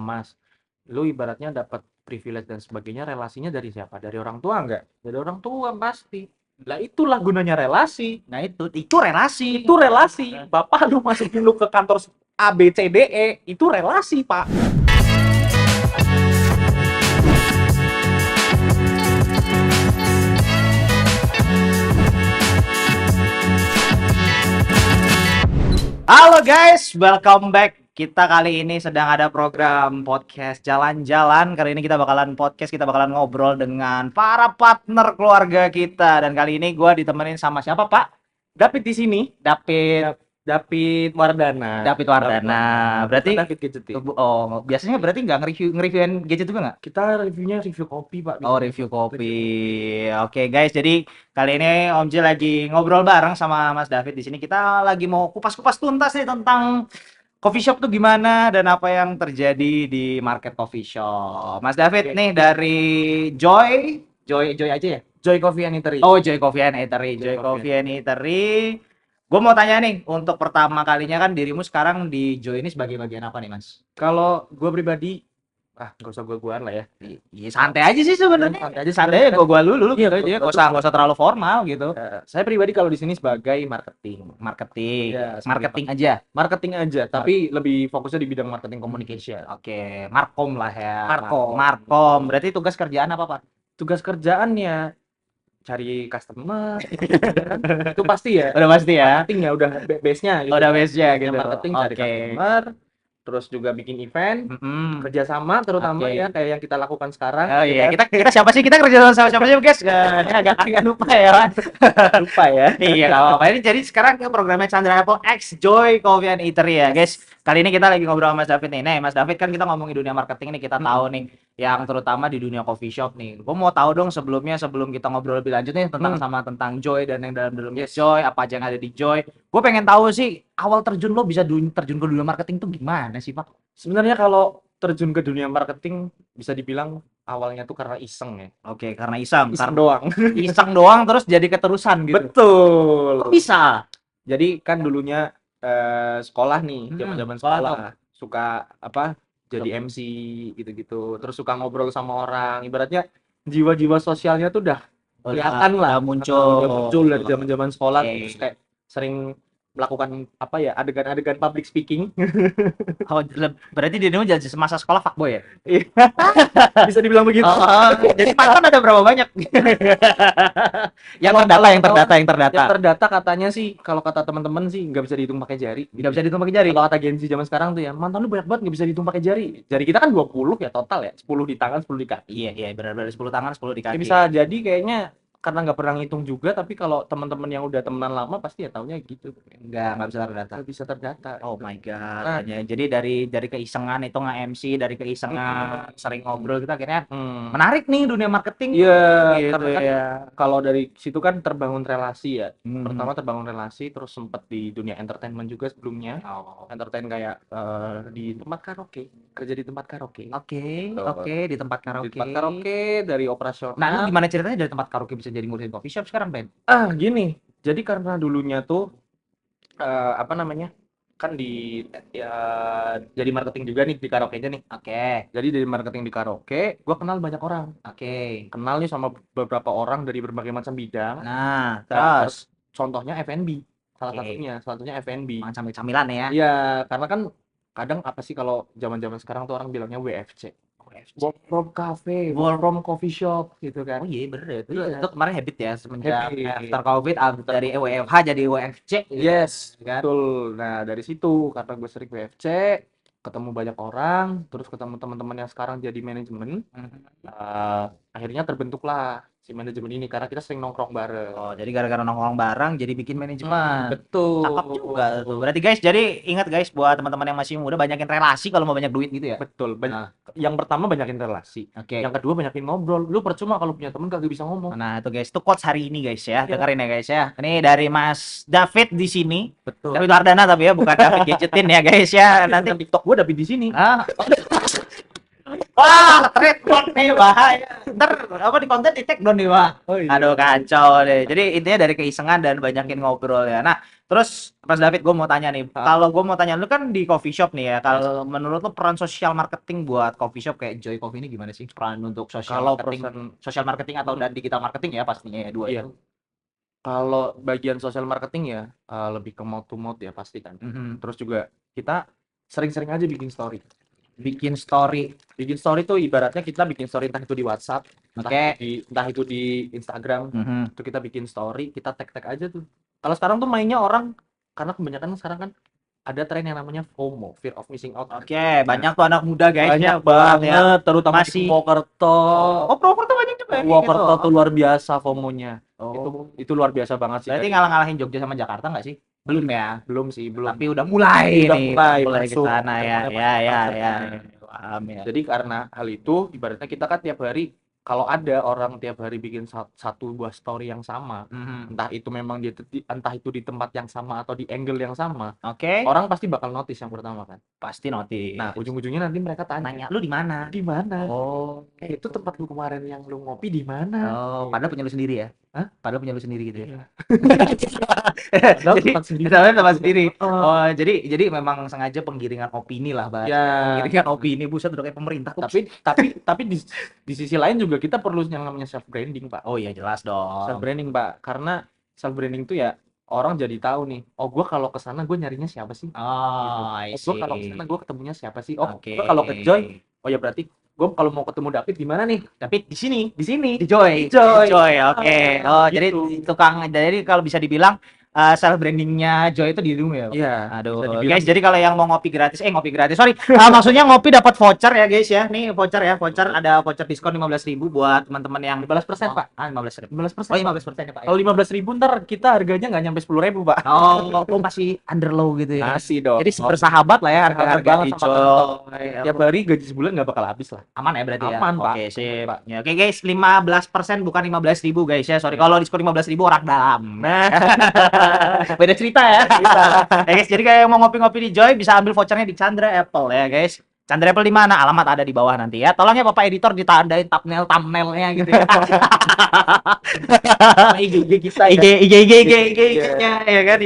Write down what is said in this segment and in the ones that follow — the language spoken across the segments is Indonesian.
Mas, lu ibaratnya dapat privilege dan sebagainya, relasinya dari siapa? Dari orang tua enggak? Dari orang tua pasti. Lah itulah gunanya relasi. Nah itu relasi. Itu relasi. Bapak lu masukin lu ke kantor A B C D E, itu relasi, Pak. Halo guys, welcome back. Kita kali ini sedang ada program podcast jalan-jalan. Kali ini kita bakalan ngobrol dengan para partner keluarga kita. Dan kali ini gue ditemenin sama siapa, Pak? David di sini. David Wardana. Berarti David Gadget. oh, biasanya berarti nggak nge-reviewin gadget juga nggak? Kita reviewnya review kopi, Pak. Oh, review kopi. Oke, guys. Jadi kali ini Om Jil lagi ngobrol bareng sama Mas David di sini. Kita lagi mau kupas-kupas tuntas nih tentang coffee shop tuh gimana dan apa yang terjadi di market coffee shop. Mas David nih dari Joy aja ya? Joy Coffee and Eatery. Oh, Joy Coffee and Eatery. Joy Coffee and Eatery. Gue mau tanya nih, untuk pertama kalinya kan dirimu sekarang di Joy ini sebagai bagian apa nih, Mas? Kalau gue pribadi, nggak usah gue lah ya. Iya, santai aja sih sebenarnya. Santai aja gue dulu. Iya, Nggak usah terlalu formal gitu. Saya pribadi kalau di sini sebagai marketing. Ya, Marketing aja, tapi lebih fokusnya di bidang marketing communication. Oke, markom lah ya. Markom. Berarti tugas kerjaan apa, Pak? Tugas kerjaannya cari customer. Itu pasti ya. Udah pasti ya. Marketing ya udah base-nya gitu. Udah base-nya gitu. Marketing cari customer, terus juga bikin event, kerjasama terutama ya kayak yang kita lakukan sekarang. Oh iya, kita siapa sih? Kita kerja sama siapa sih, guys? Ini agak lupa ya, Pak. Lupa ya. Iya, enggak apa-apa. Ini jadi sekarang ke programnya Chandra Apple X Joy Coffee and Eatery ya, guys. Kali ini kita lagi ngobrol sama Mas David nih. Nih, Mas David kan kita ngomongin dunia marketing nih, kita tahu nih yang terutama di dunia coffee shop nih. Gue mau tahu dong sebelum kita ngobrol lebih lanjut nih tentang Joy dan yang dalam Joy, apa aja yang ada di Joy. Gue pengen tahu sih awal terjun lo bisa terjun ke dunia marketing tuh gimana sih, Pak? Sebenarnya kalau terjun ke dunia marketing bisa dibilang awalnya tuh karena iseng ya. Oke, karena iseng doang. Iseng doang terus jadi keterusan gitu. Betul. Kok bisa? Jadi kan dulunya sekolah nih, zaman sekolah suka jadi MC gitu-gitu. Terus suka ngobrol sama orang. Ibaratnya jiwa-jiwa sosialnya tuh udah kelihatan lah, muncul dari zaman-zaman sekolah. Terus kayak sering melakukan adegan-adegan public speaking. Oh, berarti dirimu jadi semasa sekolah fuckboy ya? Bisa dibilang begitu. Jadi mantan ada berapa banyak? yang terdata katanya sih, kalau kata teman-teman sih nggak bisa dihitung pakai jari. Nggak bisa dihitung pakai jari. Kalau kata Gen Z zaman sekarang tuh ya, mantan lu banyak banget nggak bisa dihitung pakai jari. Jari kita kan 20 ya total ya, 10 di tangan, 10 di kaki. Iya, benar-benar 10 tangan, 10 di kaki. Ya, bisa jadi kayaknya karena nggak pernah ngitung juga, tapi kalau teman-teman yang udah temenan lama pasti ya taunya gitu. Nggak bisa terdata. Oh my god. Jadi dari keisengan itu nge-MC, dari keisengan sering ngobrol kita akhirnya menarik nih dunia marketing. Iya, gitu karena kan kalau dari situ kan terbangun relasi ya. Pertama terbangun relasi, terus sempat di dunia entertainment juga sebelumnya. Entertain kayak di tempat karaoke, kerja di tempat karaoke. Oke, di tempat karaoke. Di tempat karaoke dari operasional. Nah, lu gimana ceritanya dari tempat karaoke bisa jadi ngurusin coffee shop sekarang, Ben? Gini. Jadi karena dulunya tuh kan jadi marketing juga nih di karaoke-nya nih. Jadi dari marketing di karaoke, gua kenal banyak orang. Kenal nih sama beberapa orang dari berbagai macam bidang. Nah, terus contohnya F&B. Salah satunya F&B. Camilan ya. Iya, karena kan kadang apa sih kalau zaman-zaman sekarang tuh orang bilangnya WFC. Work from cafe, work from coffee shop gitu kan. Oh iya bener ya. Itu kemarin habit ya semenjak after COVID dari WFH jadi WFC. Yes, kan? Betul. Nah, dari situ karena gue sering WFC, ketemu banyak orang, terus ketemu teman-teman yang sekarang jadi manajemen. Akhirnya terbentuklah si manajemen ini karena kita sering nongkrong bareng. Oh, jadi gara-gara nongkrong bareng jadi bikin manajemen. Betul. Cakep juga tuh. Berarti guys, jadi ingat guys buat teman-teman yang masih muda banyakin relasi kalau mau banyak duit gitu ya. Betul. Yang pertama banyakin relasi. Yang kedua banyakin ngobrol. Lu percuma kalau punya teman kagak bisa ngomong. Nah, itu guys, itu quotes hari ini guys ya. Dengerin ya guys ya. Ini dari Mas David di sini. Betul. David Wardana tapi ya, bukan David Gadgetin ya guys ya. Nanti TikTok gua David di sini. Wah, trademark nih bahaya. Ntar apa di konten di take down nih, Pak. Oh iya. Aduh kacau deh. Jadi intinya dari keisengan dan banyakin ngobrol ya. Nah, terus Mas David, gue mau tanya nih. Ah, Kalau gue mau tanya lu kan di coffee shop nih ya. yes. Kalau menurut lu peran sosial marketing buat coffee shop kayak Joy Coffee ini gimana sih? Peran untuk Kalau perusahaan, sosial marketing atau dan digital marketing ya pastinya ya dua iya. itu. Kalau bagian sosial marketing ya lebih ke mouth to mouth ya pasti kan. Mhm. Terus juga kita sering-sering aja bikin story. Bikin story. Bikin story tuh ibaratnya kita bikin story entah itu di WhatsApp, Oke. entah itu di Instagram, Mhm. itu kita bikin story, kita tag-tag aja tuh. Kalau sekarang tuh mainnya orang karena kebanyakan sekarang kan ada tren yang namanya FOMO, fear of missing out. Oke, banyak tuh anak muda guys Banyak ya buat banget, ya. terutama di Masih Purwokerto. Oh, proper tuh banyak juga ya kayak gitu. Purwokerto tuh luar biasa FOMO-nya. Oh. Itu luar biasa banget sih. Berarti ngalah-ngalahin Jogja sama Jakarta nggak sih? Belum ya. Belum sih, belum. Tapi udah mulai Udah nih, mulai ke masuk, sana ya. udah mulai Ya, ya, masuk ya. pasarnya. Paham ya. Jadi karena hal itu, ibaratnya kita kan tiap hari, kalau ada orang tiap hari bikin satu buah story yang sama, Mhm. entah itu memang entah itu di tempat yang sama atau di angle yang sama, Oke, orang pasti bakal notice yang pertama kan. pasti notice. Nah, ujung-ujungnya nanti mereka tanya, Nanya lu di mana? di mana? Oh. Itu tempat lu kemarin yang lu ngopi di mana? Oh, padahal punya lu sendiri ya? Hah? Padahal punya lu sendiri gitu ya. Iya. Padahal Jadi tempat sendiri. tempat sendiri. Oh, Oh, jadi memang sengaja penggiringan opini lah, Bang. ya. Penggiringan opini buset udah kayak pemerintah. Ups. Tapi di sisi lain juga kita perlu yang namanya self branding, Pak. Oh iya jelas Self dong. branding, Pak. Karena self branding itu ya orang jadi tahu nih, oh gue kalau ke sana gue nyarinya siapa sih? Gitu. Oh, I Oh, gue kalau ke see. sana gue ketemunya siapa sih? Oh, Oke. gue kalau ke Joy, oh ya berarti gue kalau mau ketemu David di mana nih? Tapi di sini, Di sini. di Joy. Di Joy. Di Joy, oke. Oh, jadi Gitu. jadi kalau bisa dibilang self brandingnya Joy itu di rumah ya, Pak? Iya, Aduh, bisa dibilang guys, jadi kalau yang mau ngopi gratis, sorry, maksudnya ngopi dapat voucher ya, guys ya. Nih voucher ya, ada voucher diskon 15.000 buat teman-teman yang 15%, Pak. 15.000. 15%. Oh, 15% ya, Pak ya. Kalau 15.000 ntar kita harganya nggak nyampe 10.000, Pak. Oh, masih under low gitu ya. Masih dong. Jadi bersahabat lah ya Bersahabat harga-harga banget di sama kantong. Joy. Tiap hari gaji sebulan nggak bakal habis lah. Aman ya berarti ya? Aman, Pak. Oke, sip. Aman, Pak. Ya, oke guys, 15% bukan 15.000 guys ya. Sorry kalau diskon 15.000 orang dalam. Nah, Beda cerita ya. Ya guys, jadi kayak mau ngopi-ngopi di Joy bisa ambil vouchernya di Chandra Apple ya guys. Chandra Apple di mana? Alamat ada di bawah nanti ya. Tolong ya Bapak editor ditandain thumbnailnya gitu ya. IG kita ya. IG-nya ya kan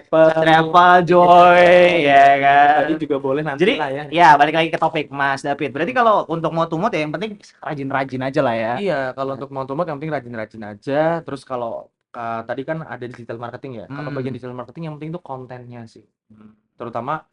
Chandra Apple Joy ya kan. Tadi juga boleh nanti Jadi lah ya. ya balik lagi ke topik Mas David. Berarti kalau untuk mau tumut ya yang penting rajin-rajin aja lah ya. Iya, kalau untuk mau yang penting rajin-rajin aja. Terus kalau tadi kan ada digital marketing ya. Kalau bagian digital marketing yang penting itu kontennya sih. Terutama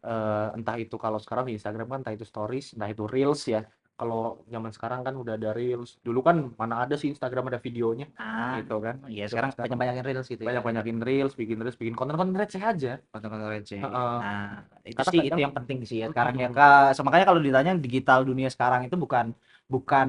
entah itu kalau sekarang di Instagram kan entah itu stories, entah itu reels ya. Kalau zaman sekarang kan udah ada reels. Dulu kan mana ada sih Instagram ada videonya gitu kan. Iya sekarang banyak-banyakin reels gitu ya. Banyak-banyakin reels, bikin konten-konten receh aja. Konten-konten receh. Heeh. Nah, itu Karena sih kadang- itu yang penting sih ya sekarang ya. Kak, makanya kalau ditanya digital dunia sekarang itu bukan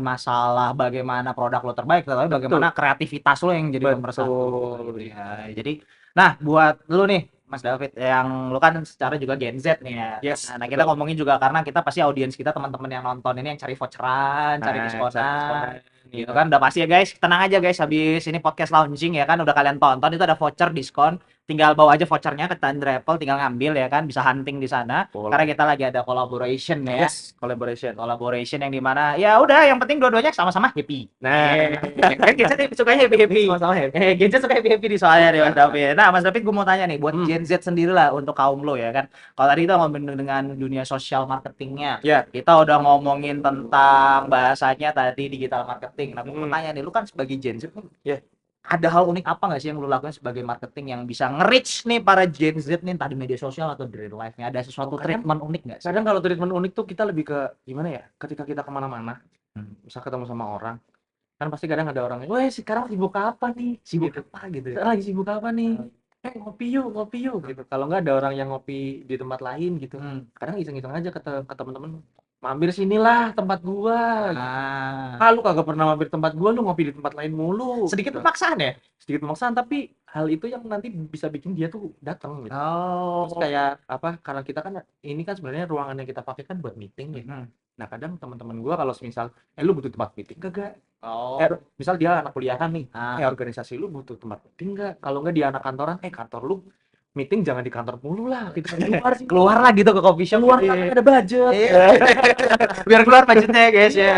masalah bagaimana produk lo terbaik, tapi bagaimana kreativitas lo yang jadi pemersatu. Betul. Gitu ya. Jadi, nah buat lu nih Mas David yang lu kan secara juga Gen Z nih ya. Yes, Nah, kita betul. ngomongin juga karena kita pasti audiens kita teman-teman yang nonton ini yang cari voucheran, cari Nah, diskonan. gitu Gitu kan udah pasti ya guys. Tenang aja guys habis ini podcast launching ya kan udah kalian tonton itu ada voucher diskon. Tinggal bawa aja vouchernya ke Chandra Apple tinggal ngambil ya kan bisa hunting di sana. Boleh. Karena kita lagi ada collaboration ya. Yes, collaboration. Yang dimana ya udah yang penting dua-duanya sama-sama happy. Nah, Kan Gen Z suka happy. sama-sama happy. Gen Z suka happy di soalnya nih Mas David. Nah Mas David gue mau tanya nih buat Gen Z sendiri lah untuk kaum lo ya kan. Kalau tadi kita ngomongin dengan dunia sosial marketingnya, Ya. kita udah ngomongin tentang bahasanya tadi digital marketing. Nah gue mau tanya nih, lu kan sebagai Gen Z nih, Ya. ada hal unik apa nggak sih yang lu lakukan sebagai marketing yang bisa nge-reach nih para Gen Z nih entah di media sosial atau di real life-nya? Ada sesuatu treatment unik nggak sih? Kadang kalau treatment unik tuh kita lebih ke gimana ya? Ketika kita kemana-mana, bisa ketemu sama orang, kan pasti kadang ada orang, weh sekarang sibuk apa nih? Sibuk Gitu. apa gitu ya? Lagi sibuk apa nih? Ngopi yuk gitu. Kalau nggak ada orang yang ngopi di tempat lain gitu. Kadang iseng-iseng aja ke teman-teman, mampir sinilah tempat gua. Ah, Lu kagak pernah mampir tempat gua, lu ngopi di tempat lain mulu. sedikit gitu. pemaksaan ya? Sedikit pemaksaan, tapi hal itu yang nanti bisa bikin dia tuh datang gitu. Oh, Terus kayak apa? Karena kita kan ini kan sebenarnya ruangan yang kita pakai kan buat meeting ya. Nah kadang teman-teman gua kalau misal, lu butuh tempat meeting kagak? oh, Misal dia anak kuliahan nih, ah, organisasi lu butuh tempat meeting nggak? Kalau nggak dia anak kantoran, kantor lu meeting jangan di kantor mulu lah, kita keluar sih. Keluar lah gitu ke coffee shop. Keluar gitu kan ya. ada budget. Iya. Biar keluar budgetnya ya guys ya.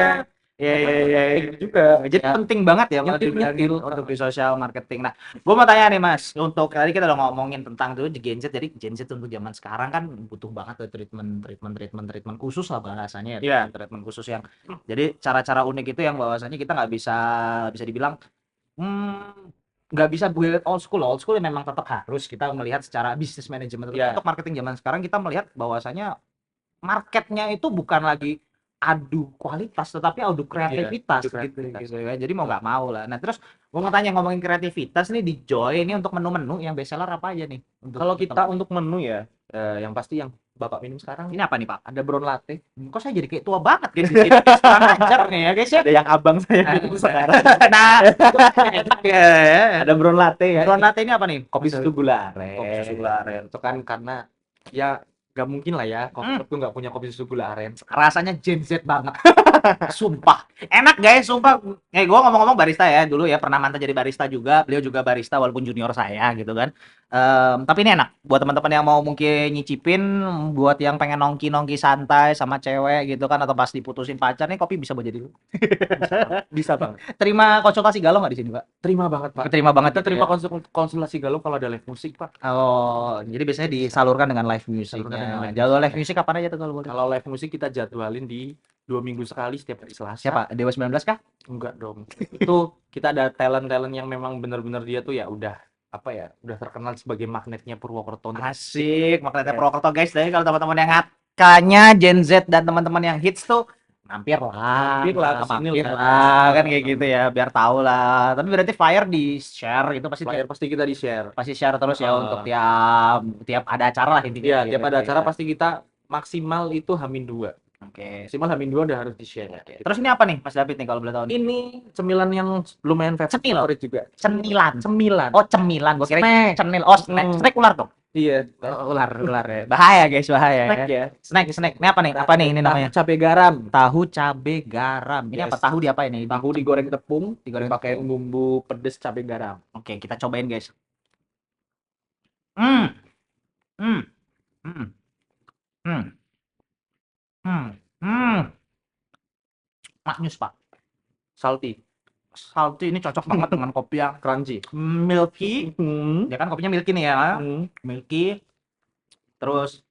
Iya, iya, iya. Kayak gitu juga. Jadi Ya, penting banget ya kalau nyetil dibilangin nyetil. untuk di social marketing. Nah, gue mau tanya nih Mas, untuk tadi kita udah ngomongin tentang tuh di Gen Z, jadi Gen Z untuk zaman sekarang kan butuh banget tuh treatment khusus lah bahasanya ya, Iya. treatment khusus yang jadi cara-cara unik itu yang bahwasanya kita nggak bisa bisa dibilang nggak bisa build old school ya memang tetap harus kita melihat secara bisnis manajemen. Tapi Iya. untuk marketing zaman sekarang kita melihat bahwasanya marketnya itu bukan lagi adu kualitas tetapi adu kreativitas adu gitu kreativitas. gitu ya. Jadi mau nggak mau lah. Nah, terus gua mau tanya ngomongin kreativitas nih di Joy ini untuk menu-menu yang best seller apa aja nih? Kalau kita untuk menu ya, yang pasti yang Bapak minum sekarang ini apa nih, Pak? ada brown latte. Kok saya jadi kayak tua banget guys di sini. Kurang ajar nih ya guys ya. Ada yang abang saya minum sekarang. Nah, enak ya. Ada brown latte ya. Brown latte ini apa nih? Kopi susu gula aren. Kopi susu gula aren. Itu kan karena ya nggak mungkin lah ya coffee shop tuh nggak punya kopi susu gula aren. Rasanya Gen Z banget. Sumpah. Enak guys, sumpah. Gue ngomong-ngomong barista ya, dulu ya pernah mantan jadi barista juga. Beliau juga barista walaupun junior saya gitu kan. Tapi ini enak buat teman-teman yang mau mungkin nyicipin, buat yang pengen nongki-nongki santai sama cewek gitu kan, atau pas diputusin pacar nih kopi bisa buat jadi lu. Bisa banget. Terima konsultasi galau nggak di sini, Pak? Terima banget Pak. Terima banget. Kita gitu terima ya. konsultasi galau kalau ada live musik Pak. Oh, jadi biasanya disalurkan dengan live Salurkan dengan musiknya. live Jadwal live music kapan aja tuh kalau boleh? Kalau live musik kita jadwalin di 2 minggu sekali setiap hari Selasa. Siapa? Dewa 19 kah? Enggak dong. Itu kita ada talent-talent yang memang benar-benar dia tuh ya udah apa ya, udah terkenal sebagai magnetnya Purwokerto. Asik, makanya Ya. Purwokerto guys. Jadi kalau teman-teman yang ngakanya Gen Z dan teman-teman yang hits tuh mampir lah, Mampir lah ke sini mampir lah. lah, kan kayak gitu ya, biar tahu lah. Tapi berarti flyer di share itu pasti Flyer pasti kita di-share. pasti share terus ya Heeh. untuk tiap ada acara lah intinya. Iya, gitu tiap ada ya. acara pasti kita maksimal itu H-2. Oke. Maksimal H-2 udah harus di-share. Oke. Terus ini apa nih Mas David nih kalau boleh tahu nih? Ini cemilan yang lumayan Cemil. favorit juga. Cemilan. Cemilan. Oh, cemilan. Gua kira Snack. cenil. Oh, snack. Hmm. Snack ular dong. Iya. Oh, ular ya. Bahaya guys, bahaya Snack ya. ya. Snack. Ini apa nih? Apa nih ini namanya? Tahu cabe garam. Tahu cabe garam. Ini Yes. apa tahu di apa ini? Tahu digoreng tepung, Digoreng pakai bumbu pedes cabe garam. Oke, kita cobain guys. Hmm. Hmm. Hmm. Hmm. Hmm. Hmm. Maknyus, Pak. Salty, Salty ini cocok banget dengan kopi yang crunchy. milky. Ya kan kopinya milky nih ya. Milky. Terus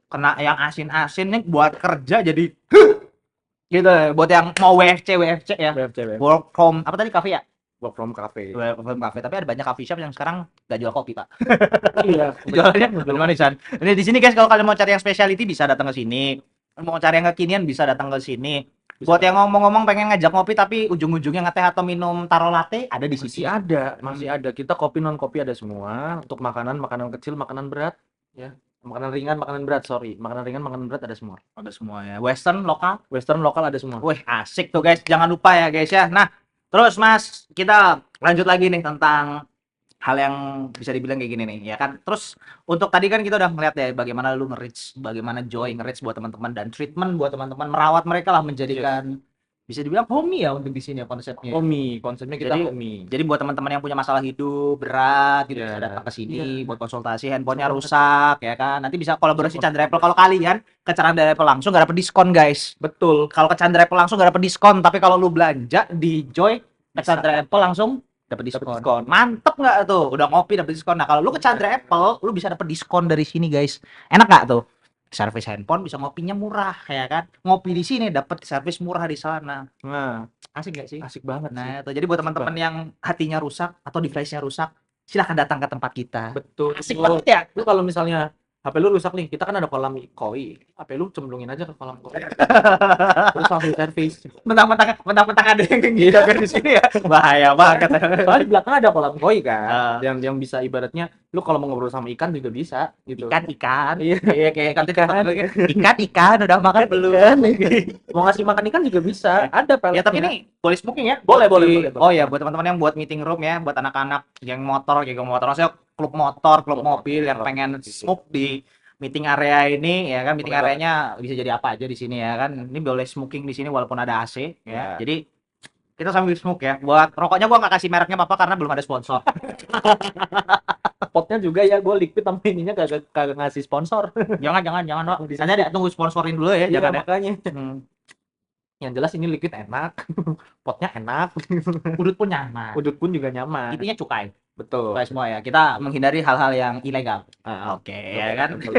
kena yang asin-asin nih buat kerja jadi gitu buat yang mau WFC ya. WFC. Work from apa tadi cafe ya? Work from cafe. Work from cafe. Tapi ada banyak coffee shop yang sekarang nggak jual kopi, Pak. Iya. Jualannya belum manisan. Ini di sini guys, kalau kalian mau cari yang specialty bisa datang ke sini. Mau cari yang kekinian bisa datang ke sini. Buat yang ngomong-ngomong pengen ngajak ngopi tapi ujung-ujungnya ngeteh atau minum taro latte ada di Masih sini. ada, masih ada. Kita kopi non kopi ada semua. Untuk makanan, makanan kecil, makanan berat, ya. Makanan ringan, makanan berat, sorry. Makanan ringan, makanan berat ada semua. Ada semua ya. Western lokal. Western lokal ada semua. Wih, asik tuh guys. Jangan lupa ya guys ya. Nah, terus Mas, kita lanjut lagi nih tentang hal yang bisa dibilang kayak gini nih, ya kan? Terus untuk tadi kan kita udah ngeliat ya bagaimana lu nge-reach, bagaimana Joy nge-reach buat teman-teman dan treatment buat teman-teman, merawat mereka lah menjadikan bisa dibilang homey ya untuk di sini ya konsepnya. Homey, konsepnya kita homey. Jadi buat teman-teman yang punya masalah hidup berat gitu Iya. bisa datang ke sini Iya. buat konsultasi, handphonenya rusak ya kan. Nanti bisa kolaborasi Chandra Apple. Kalau kalian ke Chandra Apple langsung gak dapet diskon guys. Betul. Kalau ke Chandra Apple langsung gak dapet diskon, tapi kalau lu belanja di Joy ke Bisa. Chandra Apple langsung dapat diskon. diskon. Mantep nggak tuh? Udah ngopi dapat diskon. Nah, kalau lu ke Chandra Apple, lu bisa dapat diskon dari sini, guys. Enak nggak tuh? Servis handphone bisa ngopinya murah, ya kan? Ngopi di sini dapat servis murah di sana. Nah, Asik nggak sih? asik banget sih. Nah, itu jadi buat teman-teman yang hatinya rusak atau device-nya rusak, silahkan datang ke tempat kita. Betul. Asik banget ya. Lu kalau misalnya HP lu rusak nih, kita kan ada kolam koi. HP lu cemplungin aja ke kolam koi. Terus langsung servis. Mentang-mentang ada yang kayak gitu kan di sini ya. Bahaya banget. Soalnya di belakang ada kolam koi kan. Ah. Yang bisa ibaratnya lu kalau mau ngobrol sama ikan juga bisa gitu. Ikan. Iya. Iya kayak ikan udah makan belum? Mau ngasih makan ikan juga bisa. Ada peletnya. Ya tapi ini boleh smoking ya? Boleh, Di- boleh, boleh. Oh ya buat teman-teman yang buat meeting room ya, buat anak-anak yang motor, maksudnya klub motor, klub mobil yang pengen smoke di meeting area ini ya kan, meeting Boleh areanya bisa jadi apa aja di sini ya kan. Ini boleh smoking di sini walaupun ada AC ya. Ya. Jadi kita sambil smoke ya. Buat rokoknya gua nggak kasih mereknya apa karena belum ada sponsor. Potnya juga ya gue liquid sama ininya kagak kagak ngasih sponsor. Jangan, Pak. Nanti ada tunggu sponsorin dulu ya, Iya jangan ya. makanya. Hmm. Yang jelas ini liquid enak, potnya enak, Udut pun nyaman. udut pun juga nyaman. Intinya cukai. Betul. Cukai semua ya. Kita menghindari hal-hal yang ilegal. Ah, Oke, betul, ya kan? betul.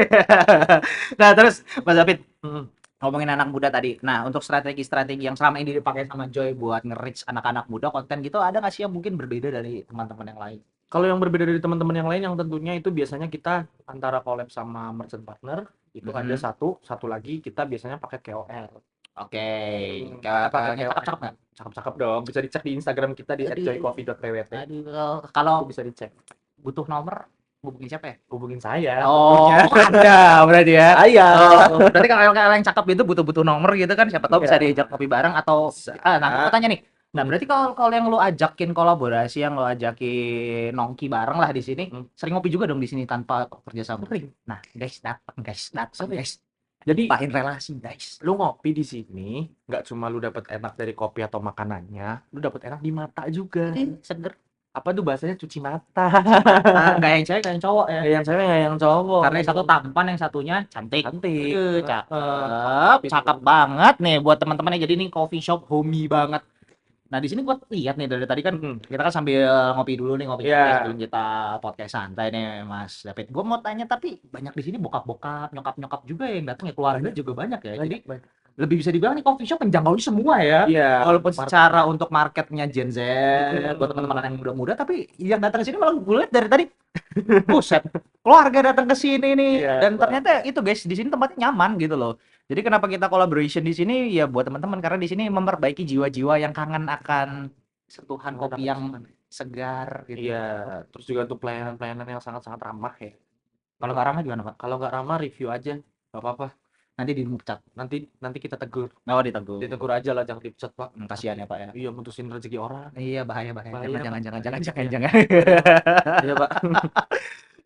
Nah, terus Mas David, Mm. ngomongin anak muda tadi. Nah, untuk strategi-strategi yang selama ini dipakai sama Joy buat nge-reach anak-anak muda konten gitu, ada nggak sih yang mungkin berbeda dari teman-teman yang lain? Kalau yang berbeda dari teman-teman yang lain, yang tentunya itu biasanya kita antara collab sama merchant partner itu ada Mhm. satu lagi kita biasanya pakai KOL. Oke, Pakai KOL-nya KOL. cakep-cakep nggak? Cakep-cakep dong. Bisa dicek di Instagram kita di Aduh. @joycoffee.pwt. Aduh, Itu kalau bisa dicek. butuh nomor, hubungin siapa ya? Hubungin saya. Oh, tentunya. ada berarti ya. Saya. Oh, berarti kalau yang cakep itu butuh-butuh nomor gitu kan, siapa tahu Iya. bisa diajak kopi bareng atau nah aku tanya nih. Nah, Hmm. berarti kalau yang lu ajakin kolaborasi, yang lu ajakin nongki bareng lah di sini, sering ngopi juga dong di sini tanpa kerjasama. Sering. Nah, guys, datang Sering. guys. Jadi Pahin relasi, guys. lu ngopi di sini nggak cuma lu dapat enak dari kopi atau makanannya, lu dapat enak di mata juga. Seger. Apa tuh bahasanya cuci mata. Enggak yang cewek, kayak yang cowok ya. Kayak yang cewek nggak yang cowok. Karena yang satu tampan, yang satunya cantik. Cantik. Cakep, cakep banget nih buat teman-teman yang jadi nih coffee shop homey banget. Nah, di sini gua lihat nih dari tadi kan kita kan sambil ngopi dulu nih, ngopi Iya. sebelum kita podcast santai nih, Mas David. Gua mau tanya tapi banyak di sini bokap-bokap, nyokap-nyokap juga yang datang ya, keluarga juga banyak ya. Jadi lebih bisa dibilang nih coffee shop menjangkau semua ya. Iya. Walaupun secara untuk marketnya Gen Z buat teman-teman yang muda-muda, tapi yang datang ke sini malah gue lihat dari tadi buset, keluarga datang ke sini nih. Iya, Dan ternyata itu guys, di sini tempatnya nyaman gitu loh. Jadi kenapa kita collaboration di sini ya buat teman-teman, karena di sini memperbaiki jiwa-jiwa yang kangen akan sentuhan kopi yang segar gitu. Iya, terus juga untuk pelayanan-pelayanan yang sangat-sangat ramah ya. Kalau nggak ramah gimana, Pak? Kalau nggak ramah review aja, nggak apa-apa. Nanti dipecat. Nanti kita tegur. Oh, ditegur. Ditegur aja lah, jangan dipecat, Pak. Kasihan ya, Pak ya. Iya, mutusin rezeki orang. Iya, bahaya. Bahaya, Jangan. Iya, Pak.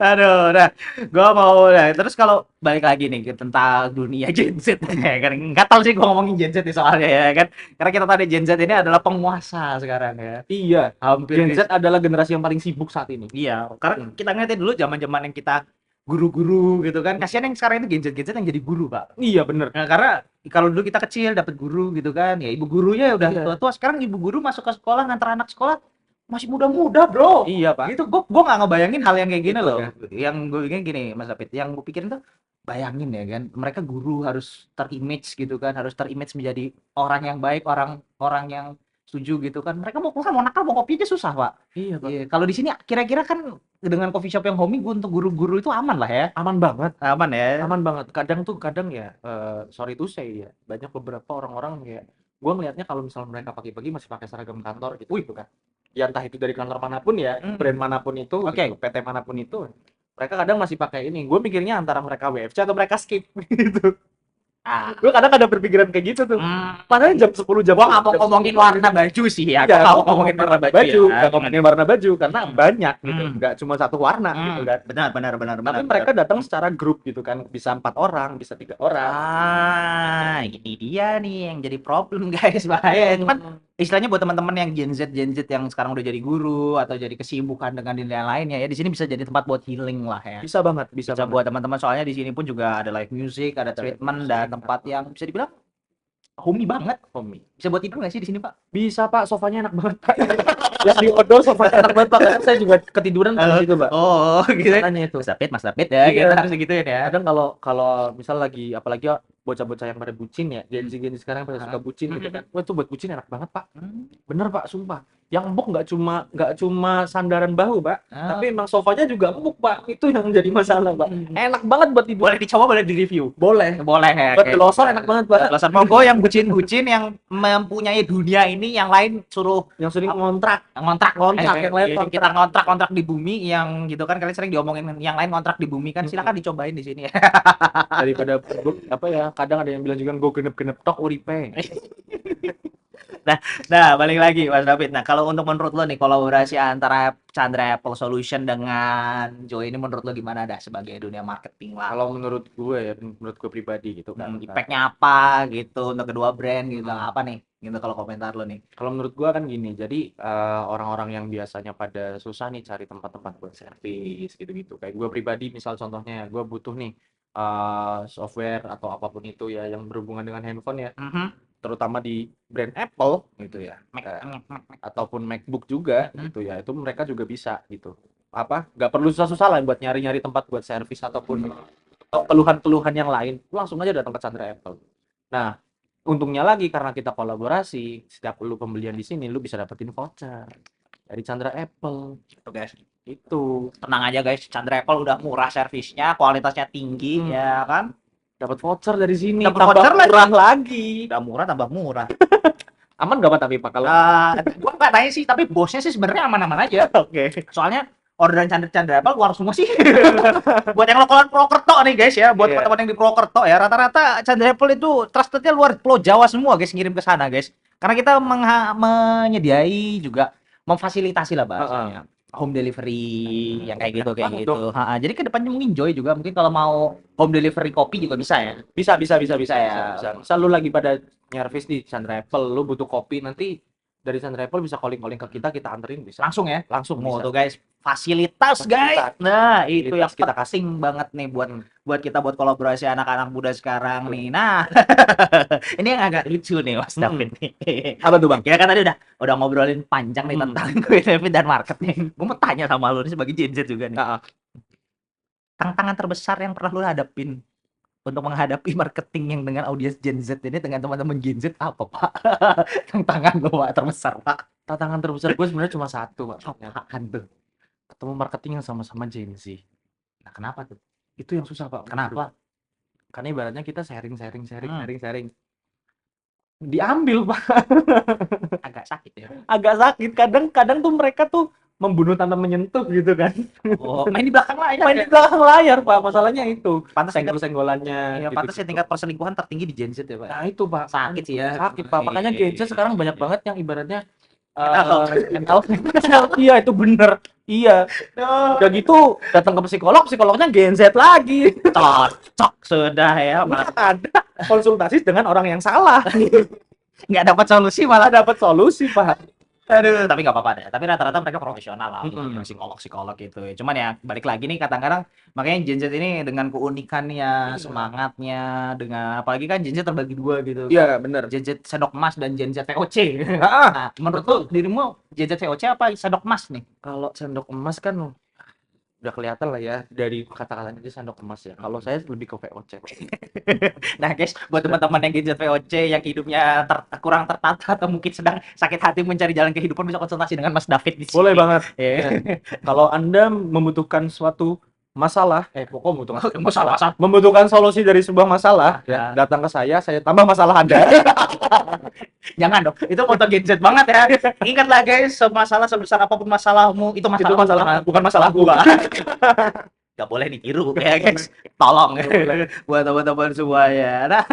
Aduh, nah, gua mau terus kalau balik lagi nih ke tentang dunia Gen Z ya kan, nggak tahu sih gua ngomongin Gen Z nih soalnya ya kan, karena kita tadi Gen Z ini adalah penguasa sekarang ya. Iya, Hampir Gen Z adalah generasi yang paling sibuk saat ini. Iya, karena kita ngeliatin dulu zaman-zaman yang kita guru-guru gitu kan, kasihan yang sekarang itu Gen Z yang jadi guru, Pak. Iya, bener. Nah, karena kalau dulu kita kecil dapat guru gitu kan, ya ibu gurunya udah Iya. tua-tua, sekarang ibu guru masuk ke sekolah ngantar anak sekolah masih muda-muda, Bro. Iya, Pak. Gitu, gua nggak ngebayangin hal yang kayak gini Gitu loh. ya. Yang gue ingin gini, Mas David, yang gue pikirin tuh bayangin ya kan, mereka guru harus terimage gitu kan, harus terimage menjadi orang yang baik, orang yang setuju gitu kan. Mereka mau keluar, mau nakal, mau kopi aja susah, Pak. Iya, Pak. Iya, kalau di sini kira-kira kan dengan coffee shop yang homey, gue untuk guru-guru itu aman lah ya. Aman banget. Aman ya. Aman banget. Kadang ya, sorry to say ya, banyak beberapa orang-orang kayak gue ngelihatnya kalau misalnya mereka pagi-pagi masih pakai seragam kantor gitu kan. Ya entah itu dari kantor manapun ya, brand manapun itu, Oke. gitu, PT manapun itu, mereka kadang masih pakai ini. Gue mikirnya antara mereka WFC atau mereka skip gitu. Gue kadang ada berpikiran kayak gitu tuh. Padahal jam 10 jam. Gua nggak mau ngomongin warna baju sih ya. Iya, Gua nggak mau ngomongin warna baju ya. nggak ngomongin warna baju karena banyak gitu, Hmm. nggak cuma satu warna gitu kan. Benar. Tapi mereka datang secara grup gitu kan, bisa 4 orang, bisa 3 orang. Ini dia nih yang jadi problem guys, bahaya. Cuman istilahnya buat teman-teman yang Gen Z yang sekarang udah jadi guru atau jadi kesibukan dengan dunia lainnya ya, di sini bisa jadi tempat buat healing lah ya. Bisa banget, Bisa banget. buat teman-teman, soalnya di sini pun juga ada live music, ada treatment dan tempat yang bisa dibilang homey banget. Homey. Bisa buat tidur nggak sih di sini, Pak? Bisa, Pak, sofanya enak banget, Pak. Yang di odol sofanya enak banget, Pak. Kadang saya juga ketiduran di situ, Pak. Oh, gitu. Makanya itu. Mas David ya, Iya. kita harus digituin ya. Kadang kalau misal lagi apalagi bocah-bocah yang pada bucin ya, Gen Z sekarang pada suka bucin gitu kan. Wah, itu buat bucin enak banget, Pak. Bener, Pak, sumpah. Yang empuk nggak cuma sandaran bahu, Pak, tapi emang sofanya juga empuk, Pak. Itu yang jadi masalah, Pak. Enak banget buat tidur. Boleh dicoba, boleh di-review. Boleh. Boleh ya. Buat glosor enak banget, Pak. Glosor monggo yang bucin-bucin yang mempunyai dunia ini, yang lain suruh Yang sering ngontrak. ngontrak yang lain kontrak. kita ngontrak di bumi, yang gitu kan kalian sering diomongin yang lain ngontrak di bumi kan, silakan dicobain di sini ya. Daripada apa ya, kadang ada yang bilang juga go genep-genep tok uripe. Nah, balik lagi Mas David. Nah, kalau untuk menurut lo nih kolaborasi antara Chandra Apple Solution dengan Joy ini menurut lo gimana dah sebagai dunia marketing lah? Kalau menurut gue pribadi gitu kan. Impact-nya apa gitu untuk kedua brand gitu, apa nih? gitu kalau komentar lo nih. Kalau menurut gua kan gini, jadi orang-orang yang biasanya pada susah nih cari tempat-tempat buat servis gitu-gitu. Kayak gua pribadi, misal contohnya, gua butuh nih software atau apapun itu ya yang berhubungan dengan handphone ya, Mhm. terutama di brand Apple gitu ya, Mek, mek, mek, mek. ataupun MacBook juga Mhm. gitu ya. Itu mereka juga bisa gitu. Apa? Nggak perlu susah-susah lah buat nyari-nyari tempat buat servis ataupun keluhan-keluhan yang lain. Langsung aja datang ke Chandra Apple. Nah, untungnya lagi karena kita kolaborasi, setiap lu pembelian di sini lu bisa dapetin voucher dari Chandra Apple. Gitu guys. Itu Tenang aja guys, Chandra Apple udah murah servisnya, kualitasnya tinggi ya kan. dapat voucher dari sini, Dapat tambah voucher lagi. murah lagi. Udah murah tambah murah. Aman gak Pak tapi Pak kalau Gua nggak tanya sih, tapi bosnya sih sebenarnya aman-aman aja. oke. Soalnya orderan Chandra Apple keluar semua sih. Buat yang lokalan Purwokerto nih guys ya, buat Iya. teman-teman yang di Purwokerto ya, rata-rata Chandra Apple itu trustednya luar Pulau Jawa semua guys, ngirim ke sana guys. Karena kita menyediai juga memfasilitasi lah bahasanya. Home delivery yang kayak gitu Banget kayak dong. gitu. Jadi ke depannya mungkin Joy juga mungkin kalau mau home delivery kopi juga bisa ya. Bisa Ya. bisa. Misal lu lagi pada nyervis di Chandra Apple, lu butuh kopi nanti dari Chandra Apple bisa calling-calling ke kita anterin bisa. Langsung ya. Langsung Mau bisa. tuh guys, fasilitas guys. Fasilitas. Nah, itu yang Fasilitas kita penting banget nih buat kita buat kolaborasi anak-anak muda sekarang nih. Nah, ini yang agak lucu nih Mas David nih. Apa tuh, Bang? Ya kan tadi udah ngobrolin panjang nih Hmm. tentang David dan market nih. Gue mau tanya sama lu nih sebagai Gen Z juga nih. Heeh. Tantangan terbesar yang pernah lu hadapin untuk menghadapi marketing yang dengan audiens Gen Z ini dengan teman-teman Gen Z apa, Pak? Tantangan lu Pak terbesar, Pak. Tantangan terbesar gue sebenarnya cuma satu, Pak. Ternyata. Apaan tuh? Ketemu marketing yang sama-sama Gen Z. Nah, kenapa tuh? Itu yang susah, Pak. Kenapa? Karena ibaratnya kita sharing. Hmm. Diambil, Pak. Agak sakit ya. Agak sakit. Kadang tuh mereka tuh membunuh tanpa menyentuh gitu kan. Oh, main di belakang layar. Main di belakang layar, Pak. Masalahnya itu. Pantas tingkat, Senggol-senggolannya ya, gitu. pantas ya tingkat perselingkuhan tertinggi di Gen Z ya, Pak. Nah, itu, Pak. Sakit sih ya. Sakit, Pak. Makanya Gen Z sekarang banyak banget yang ibaratnya Mental mental iya itu bener. Iya. Udah gitu datang ke psikolognya Gen Z lagi. cocok sudah ya, malah Ada konsultasi dengan orang yang salah. nggak dapat solusi malah. Malah dapat solusi, Pak. Aduh, tapi nggak apa-apa deh. Tapi rata-rata mereka profesional lah, Mm-mm. psikolog gitu ya. Cuman ya balik lagi nih kadang-kadang makanya Gen Z ini dengan keunikannya, Iya. semangatnya, dengan apalagi kan Gen Z terbagi dua gitu. Iya, bener. Gen Z sendok emas dan Gen Z VOC. Ah, Nah, menurut lu dirimu Gen Z VOC apa sendok emas nih? kalau sendok emas kan udah kelihatan lah ya dari kata-katanya dia sendok emas ya. Kalau saya lebih ke VOC. Nah, guys, buat teman-teman yang gadget VOC yang hidupnya kurang tertata atau mungkin sedang sakit hati mencari jalan kehidupan bisa konsultasi dengan Mas David di sini. Boleh banget. Ya. Ya. Kalau Anda membutuhkan suatu masalah, pokoknya membutuhkan solusi dari sebuah masalah, ya, datang ke saya tambah masalah Anda. Jangan dong, itu moto Gen Z banget ya. Ingatlah guys, masalah sebesar apapun masalahmu, itu Itu masalah bukan masalah gua. Gak boleh ditiru ya guys. Tolong buat teman-teman semua ya.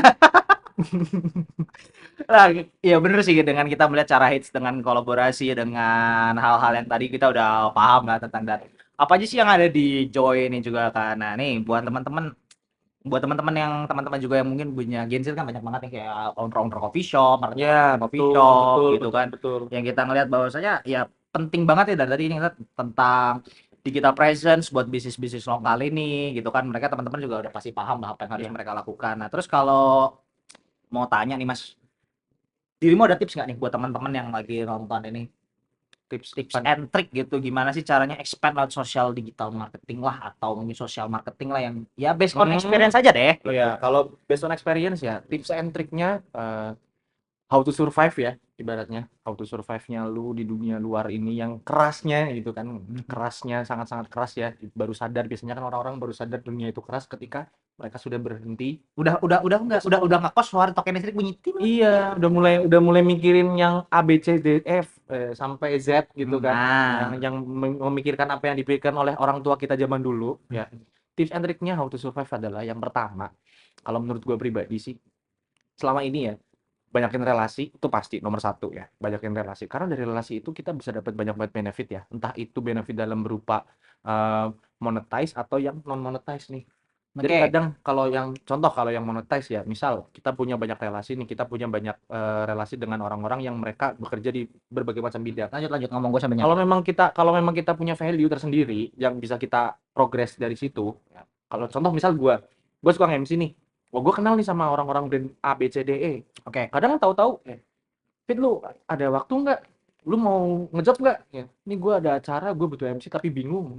Nah, ya bener sih dengan kita melihat cara hits dengan kolaborasi dengan hal-hal yang tadi kita udah paham lah tentang dan apa aja sih yang ada di Joy ini juga kan. Nah, nih buat teman-teman yang teman-teman juga yang mungkin punya Gen Z kan banyak banget nih kayak owner coffee shop, Ya, coffee betul, shop betul, gitu betul, kan. betul. Yang kita ngelihat bahwasanya ya penting banget ya dari tadi ini kita tentang digital presence buat bisnis-bisnis lokal ini gitu kan. Mereka teman-teman juga udah pasti paham lah apa yang harus Iya. mereka lakukan. Nah, terus kalau mau tanya nih Mas, dirimu ada tips nggak nih buat teman-teman yang lagi nonton ini? Tips and trick gitu gimana sih caranya expand lewat social digital marketing lah atau mungkin social marketing lah yang ya based on experience aja deh. Oh ya, kalau based on experience ya, tips and triknya how to survive ya, ibaratnya how to survive-nya lu di dunia luar ini yang kerasnya gitu kan, kerasnya sangat-sangat keras ya. Baru sadar biasanya kan orang-orang baru sadar dunia itu keras ketika mereka sudah berhenti. Udah ngekos suara token listrik bunyi tim. Iya, udah mulai mikirin yang A B C D F sampai Z gitu kan. Nah, Yang memikirkan apa yang diberikan oleh orang tua kita zaman dulu ya. Tips and triknya how to survive adalah yang pertama, kalau menurut gue pribadi sih, selama ini ya, banyakin relasi itu pasti nomor satu ya, banyakin relasi. Karena dari relasi itu kita bisa dapat banyak banget benefit ya. Entah itu benefit dalam berupa monetize atau yang non monetize nih. Jadi Oke. kadang kalau yang monetize ya, misal kita punya banyak relasi nih, kita punya banyak relasi dengan orang-orang yang mereka bekerja di berbagai macam bidang. Lanjut ngomong gue sampai Kalau memang kita punya value tersendiri yang bisa kita progres dari situ. Ya. Kalau contoh misal gue suka MC nih. Oh, gue kenal nih sama orang-orang brand A B C D E. Oke. Kadang tahu-tahu, Fit lu ada waktu nggak? Lu mau ngejob nggak? Ya, ini gue ada acara, gue butuh MC tapi bingung.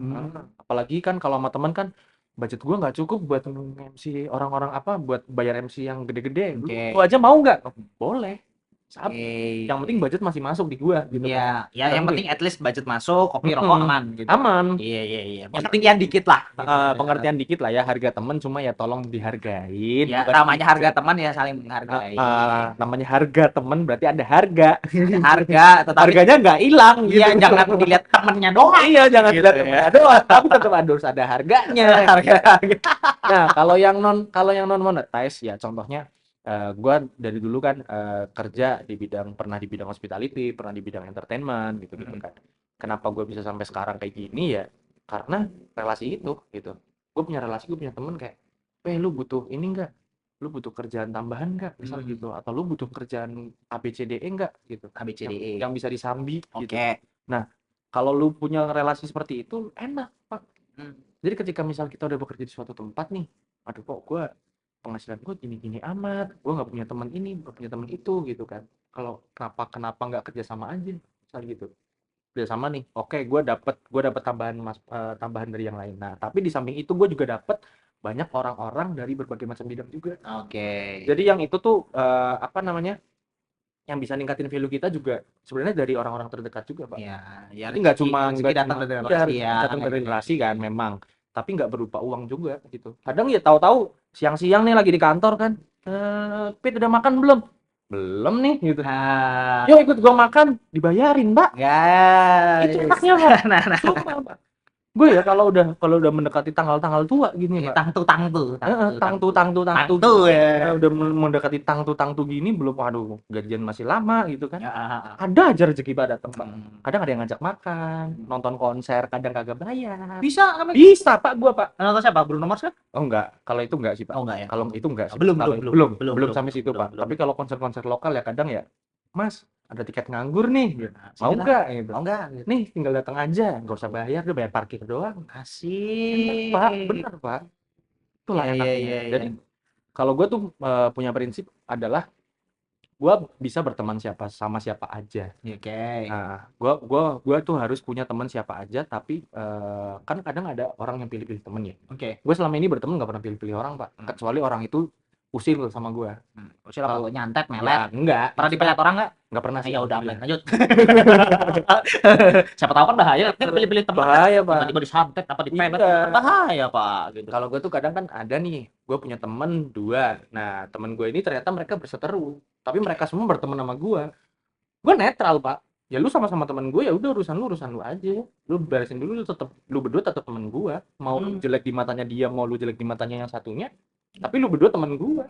Apalagi kan kalau sama teman kan budget gue nggak cukup buat MC orang-orang apa, buat bayar MC yang gede-gede. Lu aja mau nggak? Boleh. Saat Oke. yang penting budget masih masuk di gua gitu kan. Iya, ya yang penting at least budget masuk, kopi rokok aman gitu. Aman. Iya. Yang penting yang dikit lah. Pengertian dikit lah ya, harga temen cuma ya tolong dihargain. Ya, Bukan namanya harga teman ya saling menghargai. namanya harga temen berarti ada harga. Harga, tetapi Harganya nggak hilang iya gitu. jangan dilihat temennya doang. Iya, jangan Gitu dilihat ya. temennya doang, tapi tetap harus ada harganya. Harga. Nah, kalau yang non monetize ya contohnya gua dari dulu kan kerja pernah di bidang hospitality, pernah di bidang entertainment gitu-gitu kan. Kenapa gue bisa sampai sekarang kayak gini ya? Karena relasi itu gitu. Gue punya relasi, gue punya temen kayak, lu butuh ini enggak? Lu butuh kerjaan tambahan enggak? Misal gitu. Atau lu butuh kerjaan ABCDE enggak? Gitu. ABCDE. Yang bisa disambi gitu. Oke. Nah, kalau lu punya relasi seperti itu, enak, Pak. Jadi ketika misal kita udah bekerja di suatu tempat nih, aduh kok gue penghasilan gue gini-gini amat, gue nggak punya teman ini, nggak punya teman itu gitu kan. Kalau kenapa nggak kerja sama aja, misal gitu. Kerja sama nih, oke, gue dapet tambahan dari yang lain. Nah, tapi di samping itu gue juga dapet banyak orang-orang dari berbagai macam bidang juga. Oke. Jadi yang itu tuh apa namanya? Yang bisa ningkatin value kita juga sebenarnya dari orang-orang terdekat juga, Pak. Iya, ya Jadi nggak cuma rezeki datang dari relasi ya. datang dari relasi kan memang, tapi nggak berupa uang juga gitu. Kadang ya tahu-tahu siang-siang nih lagi di kantor kan, Pit udah makan belum? Belum nih gitu. Nah, Yuk ikut gua makan, dibayarin, Pak. guys. Itu enaknya, Pak. Nah. Sumpah, Pak. Gue ya kalau udah mendekati tanggal-tanggal tua gini, Pak. Tangtu ya. Udah mendekati tangtu gini belum, waduh, gajian masih lama gitu kan. Ya, Ada aja rezeki Pak datang, Pak. Kadang ada yang ngajak makan, nonton konser, kadang kagak bayar. Bisa kami. Bisa, Pak, gua, Pak. Nonton siapa? Bruno Mars kan? Oh enggak, kalau itu enggak sih, Pak. Oh enggak ya. Kalau itu enggak sih. Belum Belum sampai situ, Pak. Tapi kalau konser-konser lokal ya kadang ya, Mas, ada tiket nganggur nih. Gitu. Mau enggak gitu. Mau enggak? Nih, tinggal datang aja, enggak usah bayar, udah bayar parkir doang. Asik. Pak, bener, Pak. Itulah enaknya. Iya. Jadi kalau gue tuh punya prinsip adalah gue bisa berteman sama siapa aja. Oke. Nah, gue tuh harus punya teman siapa aja, tapi kan kadang ada orang yang pilih-pilih temen ya. Oke. Gue selama ini berteman nggak pernah pilih-pilih orang, Pak. Kecuali orang itu usil sama gue. Usil apa? Nyantet, Ya, melet. enggak. Pernah dipelet orang nggak? Nggak pernah sih. Ya udah, lanjut. Siapa tahu kan bahaya. Kan pilih-pilih teman. Bahaya, Pak. Tiba-tiba disantet apa dipelet. Iya. Bahaya, Pak. Gitu. Kalau gue tuh kadang kan ada nih, gue punya temen 2. Nah, temen gue ini ternyata mereka berseteru, tapi mereka semua berteman sama gue. Gue netral, Pak. Ya lu sama-sama temen gue, ya udah urusan lu aja. Lu beresin dulu, lu berdua tetap temen gue. Mau lu jelek di matanya dia, mau lu jelek di matanya yang satunya, tapi lu berdua temen gue.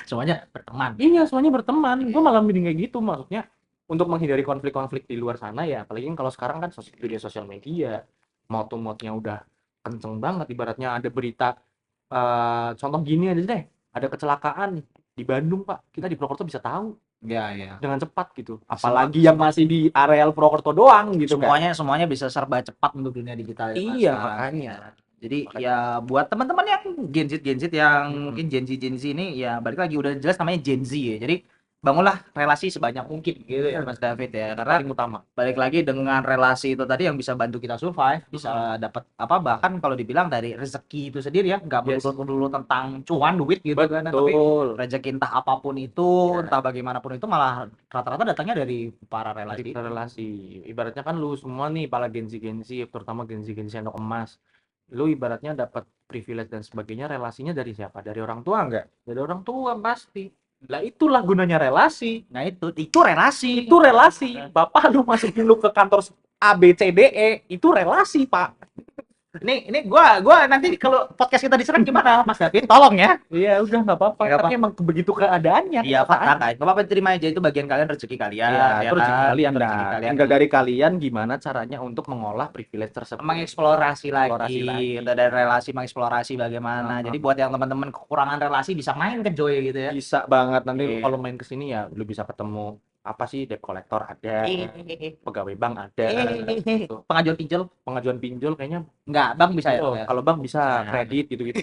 Semuanya berteman. Iya, semuanya berteman. Gue malah bikin kayak gitu, maksudnya untuk menghindari konflik-konflik di luar sana ya. Apalagi kan kalau sekarang kan dunia sosial media, mode-modenya udah kenceng banget. Ibaratnya ada berita, contoh gini aja deh, ada kecelakaan di Bandung, Pak. Kita di Purwokerto bisa tahu Ya. dengan cepat gitu. Apalagi yang masih di areal Purwokerto doang gitu kan. Semuanya bisa serba cepat untuk dunia digital. Iya, makanya. Jadi ya buat teman-teman yang Gen Z yang mungkin Gen Z ini ya balik lagi udah jelas namanya Gen Z ya. Jadi bangunlah relasi sebanyak mungkin gitu ya Mas David ya. Karena Paling utama. balik lagi dengan relasi itu tadi yang bisa bantu kita survive, bisa dapat apa, bahkan kalau dibilang dari rezeki itu sendiri ya, nggak melulu tentang cuan duit gitu kan, tapi rezeki entah apapun itu, entah bagaimanapun itu malah rata-rata datangnya dari para relasi. Ibaratnya kan lu semua nih para Gen Z, terutama Gen Z anak emas. Lu ibaratnya dapat privilege dan sebagainya, relasinya dari siapa? Dari orang tua enggak? Dari orang tua pasti. Lah itulah gunanya relasi. Nah itu relasi. Itu relasi. Bapak lu masukin lu ke kantor A B C D E, itu relasi, Pak. Ini gua nanti kalau podcast kita diserang gimana, Mas David? Tolong ya. Iya, udah nggak apa-apa. Nggak Tapi emang begitu keadaannya, Iya, fakta kenyataannya. kan. Gak apa-apa, terima aja, itu bagian kalian, rezeki kalian, Iya, ya itu rezeki kan? kalian Itu rezeki dah. kalian. Tinggal dari kalian gimana caranya untuk mengolah privilege tersebut. Mengeksplorasi Eksplorasi lagi, lagi. udah dari relasi mengeksplorasi bagaimana. Jadi buat yang teman-teman kekurangan relasi bisa main ke Joy gitu ya. Bisa banget nanti Iya. kalau main ke sini ya lu bisa ketemu apa sih debt collector ada, pegawai bank ada, gitu. Pengajuan pinjol Pengajuan pinjol kayaknya enggak, bank bisa ya? oh, Ya? kalau bank bisa Bisa. kredit gitu-gitu.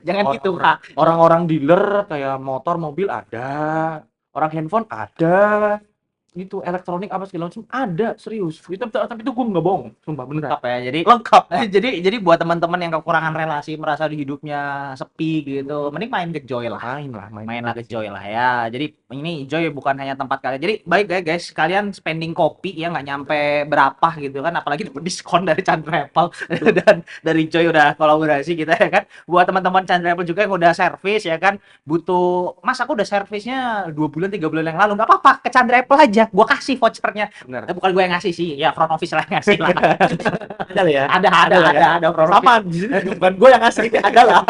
Jangan gitu, Kak. Orang-orang dealer kayak motor, mobil ada, orang handphone ada, gitu elektronik apa segala macam ada serius. Tapi itu gue nggak bohong, sumpah beneran. Lengkap ya. Jadi Lengkap. jadi buat teman-teman yang kekurangan relasi, merasa di hidupnya sepi gitu, mending main ke Joy lah. Mainlah ke Joy lah ya. Jadi ini Joy bukan hanya tempat kalian. Jadi baik ya guys, kalian spending kopi ya nggak nyampe berapa gitu kan, apalagi dapat diskon dari Chandra Apple dan dari Joy udah kolaborasi kita ya kan. Buat teman-teman Chandra Apple juga yang udah servis ya kan, butuh Mas aku udah servisnya 2 bulan 3 bulan yang lalu, nggak apa-apa, ke Chandra Apple aja, gua kasih vouchernya. Bener. Bukan gue yang ngasih sih, ya front office lah yang ngasih lah. Ada lah ya. Ada front office. Sama di sini bukan gue yang ngasih, ada lah.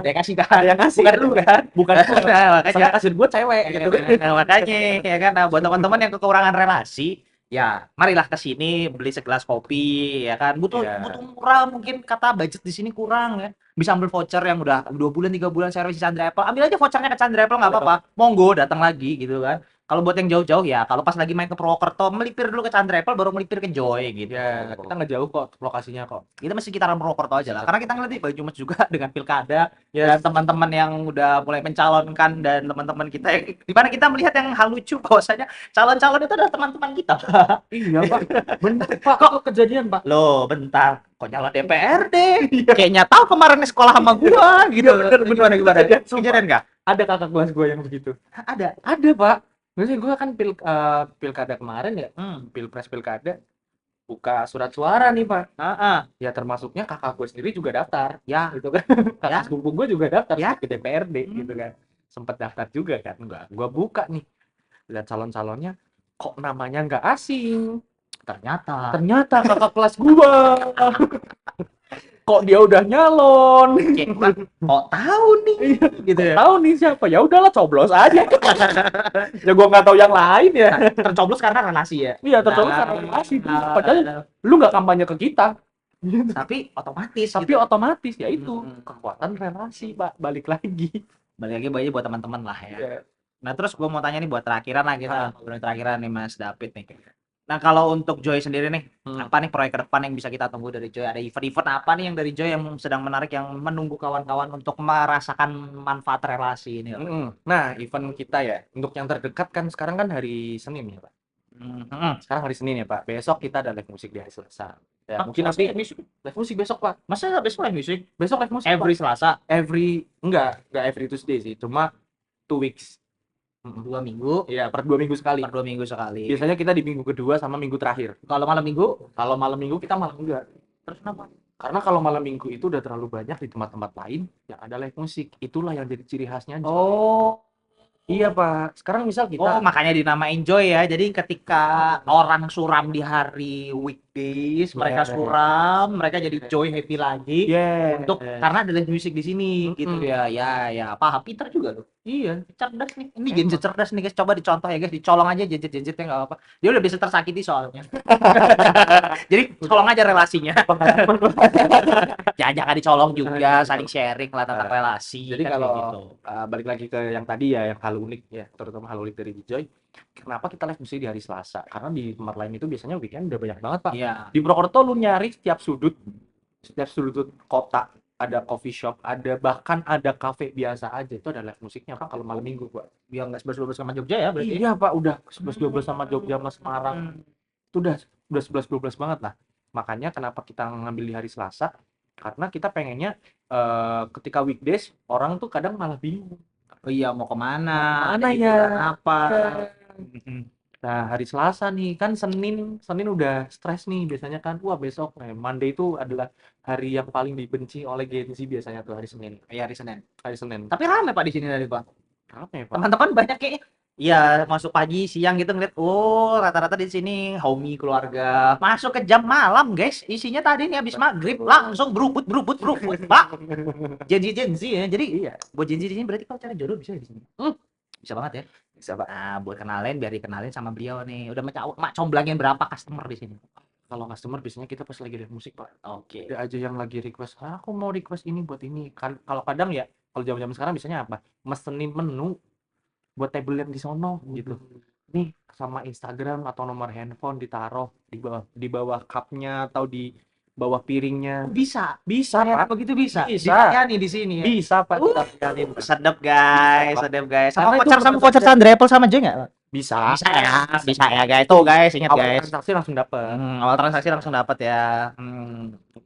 Dia kasih kan, Yang ngasih bukan lu kan. bukan gue. Nah, makanya Saya kasih gue cewek gitu. Nah, makanya ya kan. Nah, buat teman-teman yang kekurangan relasi, ya marilah ke sini beli segelas kopi ya kan. Butuh Iya. butuh murah, mungkin kata budget di sini kurang ya. Bisa ambil voucher yang udah 2 bulan 3 bulan servis Chandra Apple. Ambil aja vouchernya ke Chandra Apple, nggak apa-apa. Monggo datang lagi gitu kan. Kalau buat yang jauh-jauh ya, kalau pas lagi main ke Purwokerto, melipir dulu ke Chandra Apple, baru melipir ke Joy gitu. Ya, kita nggak jauh kok lokasinya kok. Kita masih sekitaran Purwokerto aja lah, karena kita ngeliat di Banyumas juga dengan pilkada dan teman-teman yang udah mulai mencalonkan, dan teman-teman kita yang di mana kita melihat yang hal lucu bahwasanya calon-calon itu adalah teman-teman kita. Iya pak, bener pak. Kok kejadian pak? Loh, bentar, kok nyalon DPRD? Kayaknya tahu kemarin sekolah sama gua gitu. Gimana Kejadian nggak? Ada kakak kelas gue yang begitu. Ada pak. Biasanya gue kan pilkada kemarin ya, pilpres pilkada, buka surat suara nih pak. Ya termasuknya kakak gue sendiri juga daftar. Ya, Gitu kan. Kakak sepupu gue juga daftar Ya. ke DPRD gitu kan. Sempet daftar juga kan. Enggak, gue buka nih. Lihat calon-calonnya, kok namanya nggak asing. ternyata Ternyata kakak kelas gue. Kok dia udah nyalon. kok tahu nih gitu ya. Tahu nih siapa? Ya udahlah coblos aja. Ya gua nggak tahu yang lain ya. Tercoblos karena relasi ya. Iya, tercoblos karena relasi. Padahal lu nggak kampanye ke kita. Tapi otomatis Tapi gitu. otomatis ya itu kekuatan relasi, Pak. Balik lagi. Balik lagi buat teman-teman lah ya. Ya. Nah, terus gue mau tanya nih buat terakhiran lah, kita ngobrolin terakhiran nih Mas David nih. Nah, kalau untuk Joy sendiri nih, apa nih proyek ke depan yang bisa kita tunggu dari Joy? Ada event-event apa nih yang dari Joy yang sedang menarik, yang menunggu kawan-kawan untuk merasakan manfaat relasi ini? Nah, event kita ya, untuk yang terdekat kan sekarang kan hari Senin ya, Pak. Sekarang hari Senin ya, Pak. Besok kita ada live musik di hari Selasa. Ya, mungkin nanti live musik besok, Pak. Masa besok live musik? Besok live musik, Every Pak. Selasa? Enggak every Tuesday sih, cuma 2 weeks. 2 minggu? Iya, per 2 minggu sekali. Per 2 minggu sekali. Biasanya kita di minggu kedua sama minggu terakhir. Kalau malam minggu? Kalau malam minggu kita malah enggak. Terus kenapa? Karena kalau malam minggu itu udah terlalu banyak di tempat-tempat lain yang ada live musik. Itulah yang jadi ciri khasnya. Oh. Iya, Pak. Sekarang misal kita makanya dinamain Joy ya. Jadi ketika orang suram di hari weekdays, mereka suram, mereka jadi joy, happy lagi. Untuk karena ada live music di sini gitu ya. Ya, paham. Pinter juga loh. Iya, Cerdas nih. Ini Gen Z cerdas nih guys. Coba dicontoh ya guys. Dicolong aja gadget-gadgetnya nggak apa-apa. Dia udah bisa tersakiti soalnya. Jadi colong aja relasinya. Jangan dicolong juga, saling sharing lah tentang relasi. Jadi kan kalau kayak gitu. balik lagi ke yang tadi ya, yang hal unik ya, terutama hal unik dari Joy. Kenapa kita live musik di hari Selasa? Karena di tempat lain itu biasanya weekend udah banyak banget, Pak. Iya. Di Purwokerto lu nyari setiap sudut kota ada coffee shop, bahkan ada kafe biasa aja itu ada live musiknya, Pak, kalau malam minggu, Pak. Biar nggak 11-12 sama Jogja ya berarti. Iya, Pak, udah 11-12 sama Jogja sama Semarang. Itu udah 11-12 banget lah. Makanya kenapa kita ngambil di hari Selasa? Karena kita pengennya ketika weekdays orang tuh kadang malah bingung. Oh iya, mau kemana? Mana Ada ya? hiburan apa? Nah, hari Selasa nih, kan Senin udah stres nih biasanya kan. Wah, besok Monday itu adalah hari yang paling dibenci oleh Gen Z biasanya tuh hari Senin. Iya, hari Senin. Hari Senin. Tapi rame Pak di sini dari Pak. Apa ya, Pak? Teman-teman banyak kayak Iya, masuk pagi, siang gitu ngeliat, oh rata-rata di sini homey keluarga. Masuk ke jam malam, guys. Isinya tadi nih habis maghrib langsung berubut, Pak. Gen Z ya. Jadi Iya, buat Gen Z di sini berarti kalau cari jodoh bisa ya di sini. Bisa banget ya. bisa Pak. Nah, buat kenalin biar dikenalin sama beliau nih. Udah mak comblangin berapa customer di sini? Kalau customer biasanya kita pas lagi live musik Pak. Oke. Ada aja yang lagi request, "Ah, aku mau request ini buat ini." Kan kalau kadang ya, kalau zaman-zaman sekarang biasanya apa? Mesenin menu buat table yang di sono gitu. Nih sama Instagram atau nomor handphone ditaruh di bawah cupnya atau di bawah piringnya. Bisa. Bisa Ternyata Pak, begitu bisa. bisa, Dilayani di sini ya. bisa Pak kita layanin, Pak. Sedap guys, Bisa, Pak. sedap guys. Karena itu Sama voucher Sandra Apple sama Joy nggak? bisa, Bisa ya guys. Tuh guys, ingat awal guys. transaksi langsung dapet. Awal transaksi langsung dapat ya.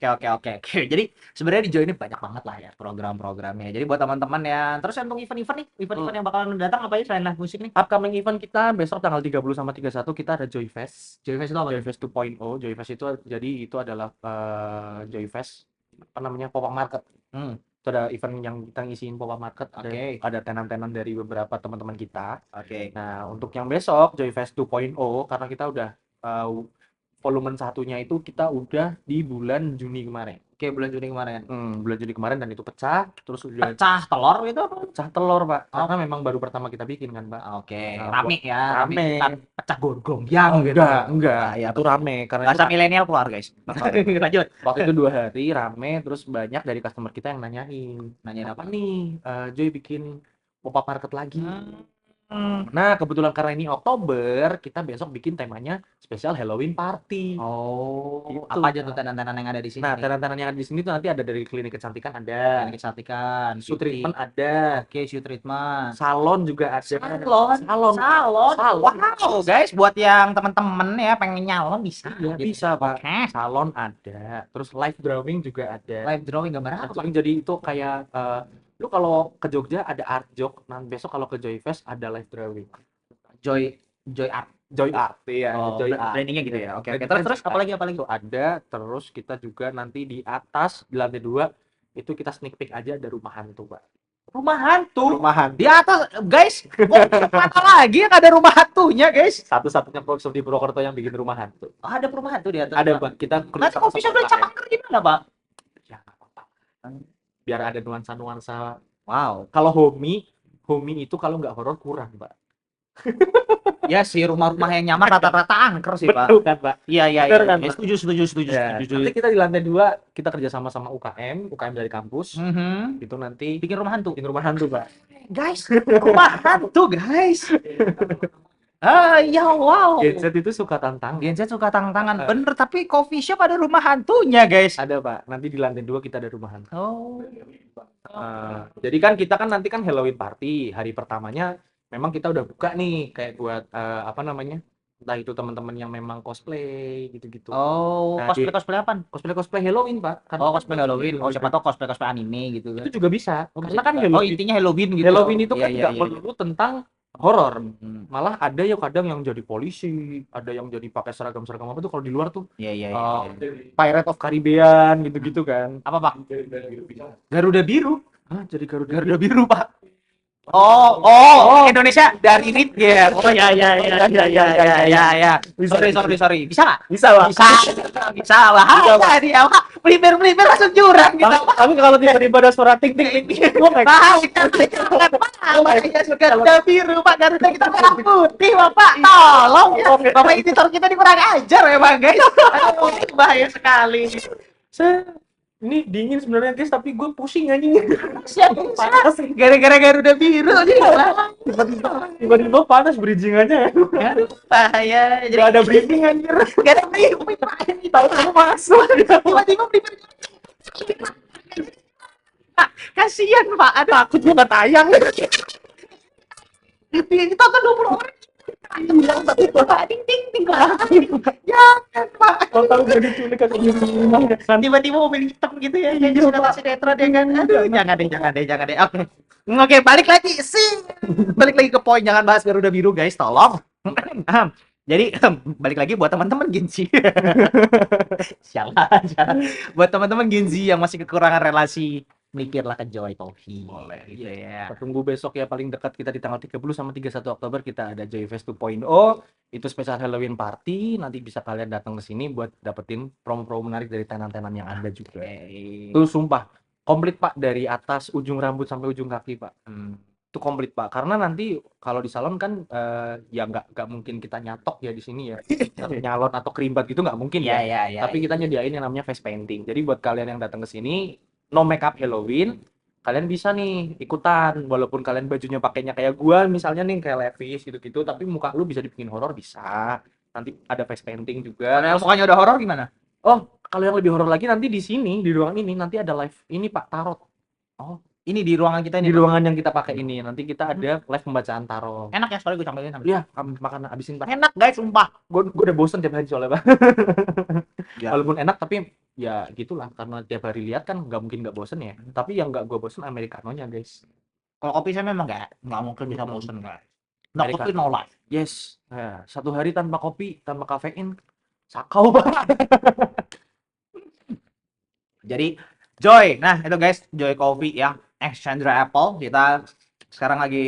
Oke. Jadi sebenarnya di Joy ini banyak banget lah ya program-programnya. Jadi buat teman-teman ya. Terus untuk event-event nih, event-event yang bakalan datang apa ya selain live musik nih? Upcoming event kita besok tanggal 30 sama 31 kita ada Joy Fest. Joy Fest itu apa? Joy Fest 2.0. Joy Fest itu jadi itu adalah Joy Fest apa namanya pop-up market. Itu ada event yang kita ngisiin pop-up market. Oke. Ada tenan-tenan dari beberapa teman-teman kita. Oke. Nah, untuk yang besok Joy Fest 2.0 karena kita udah volume satunya itu kita udah di bulan Juni kemarin. Oke, bulan Juni kemarin. Bulan Juni kemarin dan itu pecah, terus udah Pecah telur itu apa? pecah telur, Pak. Oh. Karena memang baru pertama kita bikin kan, Pak. Oke, Nah, rame ya. rame. Bukan pecah goyang gitu. Enggak. Ah, ya, Itu rame karena bahasa itu milenial keluar, guys. Lanjut. waktu itu 2 hari rame, terus banyak dari customer kita yang nanyain, Nanyain apa apa? nih, Joy bikin pop-up market lagi. Hmm. Nah, kebetulan karena ini Oktober, kita besok bikin temanya spesial Halloween party. Oh, Gitu, apa aja tuh Pak. tenan-tenan yang ada di sini Nah, nih? tenan-tenan yang ada di sini tuh nanti ada dari klinik kecantikan ada, Yang kecantikan, suit beauty. treatment ada, Oke, shoe treatment. salon juga ada. Salon. Wow, guys, buat yang teman-teman ya pengen nyalon bisa. Iya, Gitu. bisa, Pak. Oke. Salon ada, terus live drawing juga ada. Live drawing gambar apa? Langsung jadi itu kayak lu kalau ke Jogja ada art jok, nah besok kalau ke Joy Fest ada live drawing. Joy Art. Joy Art ya, Oh, Joy Art. brandingnya gitu ya. Oke. Brandingnya Terus juga apalagi? itu ada, terus kita juga nanti di atas di lantai 2 itu kita sneak peek aja ada rumah hantu, Pak. Rumah hantu. Rumah hantu. Di atas, guys. Mana lagi yang ada rumah hantunya, guys? Satu-satunya workshop di Purwokerto yang bikin rumah hantu. Oh, ada rumah hantu di atas. Ada, Pak. Kita Nanti coffee shop dari Capangker gimana, Pak? Ya, nggak apa-apa. Biar ada nuansa-nuansa. Wow. Kalau homey itu kalau nggak horor kurang, Pak. Ya sih, rumah-rumah yang nyaman rata-rata angker sih, Pak. Betul kan, Pak? Iya. Bener kan, Ya, Pak? setuju. Ya, nanti kita di lantai 2 kita kerja sama UKM dari kampus. Itu nanti Bikin rumah hantu. bikin rumah hantu, Pak. Guys, rumah hantu, guys. Ya wow. Gen Z itu suka tantang. Gen Z suka tantangan. Bener, tapi coffee shop ada rumah hantunya, guys. Ada, Pak. Nanti di lantai 2 kita ada rumah hantu. Oh. Jadi kan kita kan nanti kan Halloween party. Hari pertamanya memang kita udah buka nih kayak buat apa namanya? Entah itu teman-teman yang memang cosplay gitu-gitu. Oh, Nah, cosplay apa? Cosplay Halloween, Pak. Karena Oh, cosplay Halloween. Oh, siapa tahu cosplay anime gitu kan. itu juga bisa. Karena kan Oh, Halloween, intinya Halloween gitu. Halloween itu Iya, kan iya, nggak iya. melulu tentang horor. Malah Malah ada ya kadang yang jadi polisi, ada yang jadi pakai seragam-seragam apa tuh kalau di luar tuh iya. Pirate of Caribbean gitu-gitu kan. Apa, Pak? Garuda biru. Hah, jadi Garuda. Garuda biru, Pak. Oh, Indonesia dari Reed ya. Oh ya. Sorry. Bisa nggak? Bisa, Pak. Bisa. Bahaya dia, Pak. Melipir langsung jurang gitu. Tapi kalau tiba-tiba ada suara ting ting ting, gua nggak Garuda biru, Pak. Garuda kita merah putih, Bapak. Tolong ya. Bapak editor kita ini kurang ajar ya, Bang, guys. Aduh, ini bahaya sekali. ini dingin sebenarnya guys, tapi gue pusing anjing. Siapa? Panas. Gara-gara Garuda biru jadi Tiba-tiba panas bridgingannya. bahaya. Jadi Gak ada briefing anjir. gak ada briefing, Pak. Tahu masuk. Tiba-tiba briefing. Pak, kasihan, Pak. Aduh, Takut gue nggak tayang. ditonton 20 orang. Bilang tapi Pak, ting jangan, Pak. Kalau tahu gue diculik kan Tiba-tiba mobil hitam gitu ya, yang sinetron sinetron ya kan. Aduh, jangan deh. Oke, balik lagi ke poin, jangan bahas Garuda biru, guys, tolong. Jadi balik lagi buat teman-teman Gen Z. Sialan. Buat teman-teman Gen Z yang masih kekurangan relasi melipirlah ke Joy Coffee. Boleh. Gitu ya. Kita tunggu besok ya, paling dekat kita di tanggal 30 sama 31 Oktober kita ada Joy Fest 2.0. Itu spesial Halloween party. Nanti bisa kalian datang ke sini buat dapetin promo-promo menarik dari tenan-tenan yang ada juga. Itu sumpah komplit Pak, dari atas ujung rambut sampai ujung kaki Pak. Itu komplit Pak, karena nanti kalau di salon kan ya nggak mungkin kita nyatok ya di sini ya. Nyalon atau kerimbat gitu nggak mungkin Iya, ya. iya, iya. Tapi kita nyediain yang namanya face painting. Jadi buat kalian yang datang ke sini no makeup Halloween, kalian bisa nih ikutan, walaupun kalian bajunya pakainya kayak gua misalnya nih, kayak Levi's gitu-gitu, tapi muka lu bisa dibikin horor, bisa. Nanti ada face painting juga. Kalau yang mukanya udah horor gimana? Oh, kalau yang lebih horor lagi nanti di sini, di ruangan ini nanti ada live ini Pak, tarot. Oh, ini di ruangan kita ini. Di ruangan yang kita pakai ini nanti kita ada live pembacaan tarot. Enak ya, soalnya gue sampein. Iya, makan abisin Pak. Enak guys, sumpah. Gue udah bosen tiap hari soalnya Pak. Ya. Walaupun enak tapi ya gitulah, karena tiap hari lihat kan nggak mungkin nggak bosen ya. Tapi yang nggak gue bosen americanonya guys. Kalau kopi saya memang nggak mungkin bisa bosen guys. No Amerika- kopi no life. Yes, ya, 1 hari tanpa kopi, tanpa kafein, sakau Pak. Jadi Joy, nah itu guys, Joy Coffee ya, ex Chandra Apple. Kita sekarang lagi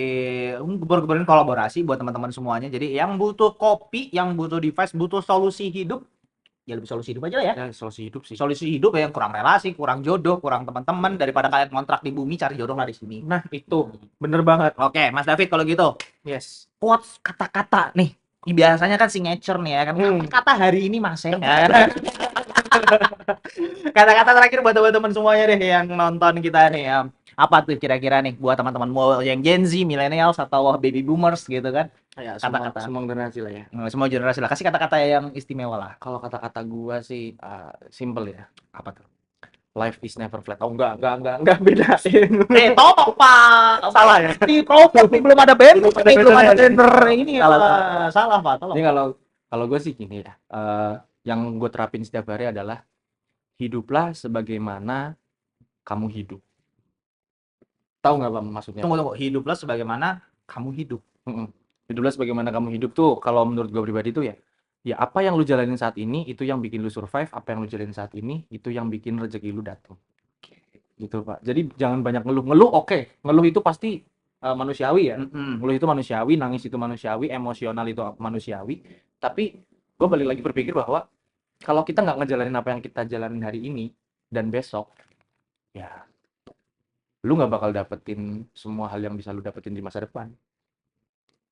geber-geberin kolaborasi buat teman-teman semuanya. Jadi yang butuh kopi, yang butuh device, butuh solusi hidup, ya lebih solusi hidup aja lah ya. Ya, solusi hidup sih. Solusi hidup ya, yang kurang relasi, kurang jodoh, kurang teman-teman, daripada kalian kontrak di bumi cari jodoh lah di sini. Nah, itu bener banget. Oke, Mas David kalau gitu, Yes. quotes kata-kata nih. Ini biasanya kan signature nih ya kan. Kata hari ini Mas ya. Kata-kata terakhir buat teman-teman semuanya deh yang nonton kita nih ya. Apa tuh kira-kira nih buat teman-teman mau yang Gen Z, millennials atau baby boomers gitu kan? Ya, Kata-kata. semua generasi lah ya. Semua generasi lah. Kasih kata-kata yang istimewa lah. Kalau kata-kata gua sih simple ya. Apa tuh? Life is never flat. Oh, enggak bedain. Tolong Pak. Salah ya? Di program nih belum ada band, belum ada banner. banner ini ya. Salah. Salah Pak, tolong. Jadi kalau gue sih gini ya. Yang gue terapin setiap hari adalah hiduplah sebagaimana kamu hidup. Tahu nggak Pak maksudnya? Tunggu. Hiduplah sebagaimana kamu hidup. Hiduplah sebagaimana kamu hidup tuh kalau menurut gue pribadi tuh ya apa yang lu jalanin saat ini itu yang bikin lu survive, apa yang lu jalanin saat ini itu yang bikin rezeki lu datang. Gitu Pak. Jadi jangan banyak ngeluh oke. Ngeluh itu pasti manusiawi ya. Ngeluh itu manusiawi, nangis itu manusiawi, emosional itu manusiawi. Tapi gue balik lagi berpikir bahwa kalau kita nggak ngejalanin apa yang kita jalanin hari ini dan besok, ya lu nggak bakal dapetin semua hal yang bisa lu dapetin di masa depan.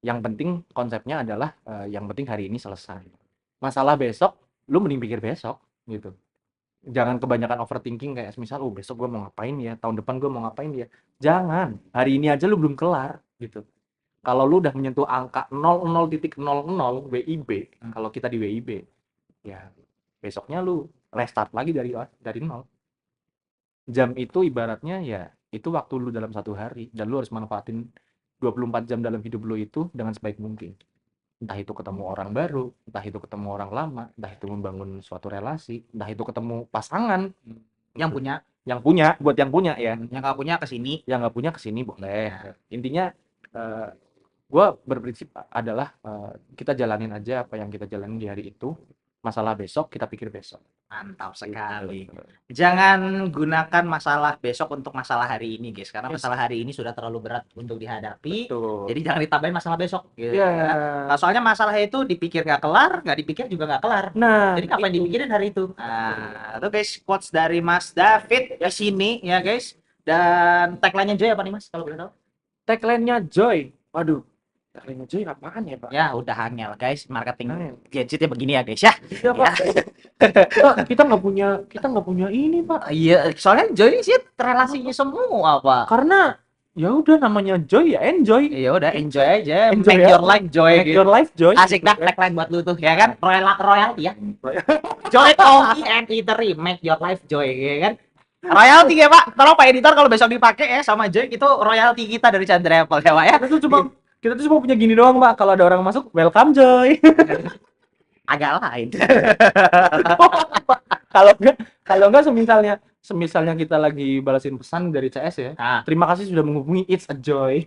Yang penting konsepnya adalah yang penting hari ini selesai. Masalah besok, lu mending pikir besok gitu. Jangan kebanyakan overthinking kayak misal, besok gue mau ngapain ya, tahun depan gue mau ngapain ya. Jangan, hari ini aja lu belum kelar gitu. Kalau lu udah menyentuh angka 00.00 WIB, kalau kita di WIB, ya besoknya lu restart lagi dari nol. Jam itu ibaratnya ya itu waktu lu dalam 1 hari, dan lu harus manfaatin 24 jam dalam hidup lu itu dengan sebaik mungkin. Entah itu ketemu orang baru, entah itu ketemu orang lama, entah itu membangun suatu relasi, entah itu ketemu pasangan Yang punya, buat yang punya ya. yang nggak punya kesini. Yang nggak punya kesini boleh. Intinya gue berprinsip adalah kita jalanin aja apa yang kita jalanin di hari itu. Masalah besok kita pikir besok. Mantap sekali. Jangan gunakan masalah besok untuk masalah hari ini, guys. Karena masalah hari ini sudah terlalu berat untuk dihadapi. Betul. Jadi jangan ditambahin masalah besok. Gitu. Ya. Nah, soalnya masalah itu dipikir nggak kelar, nggak dipikir juga nggak kelar. Nah, jadi ngapain dipikirin hari itu? Nah, itu guys quotes dari Mas David di sini ya guys. Dan tagline-nya Joy apa nih Mas? Kalau boleh tahu? Tagline-nya Joy. Waduh. Tagline-nya Joy apaan ya Pak? Ya udah angel guys, marketing gadgetnya begini ya guys ya. Iya Pak. kita nggak punya ini Pak. Iya, soalnya Joy sih relasinya semua Pak. Karena ya udah namanya Joy ya enjoy. Ya udah enjoy aja. Enjoy Make ya. your life joy. Make your life joy. Asik dah tagline buat lu tuh ya kan? Royalty ya. Joy Coffee and Eatery, make your life joy ya kan? Royalty ya Pak. Tolong Pak editor kalau besok dipakai ya sama Joy itu royalty kita dari Chandra Apple ya Pak ya. Kita tuh cuma punya gini doang Pak. Kalau ada orang masuk, welcome Joy. Agak lain. Kalau enggak semisalnya kita lagi balasin pesan dari CS ya. Terima kasih sudah menghubungi, it's a joy.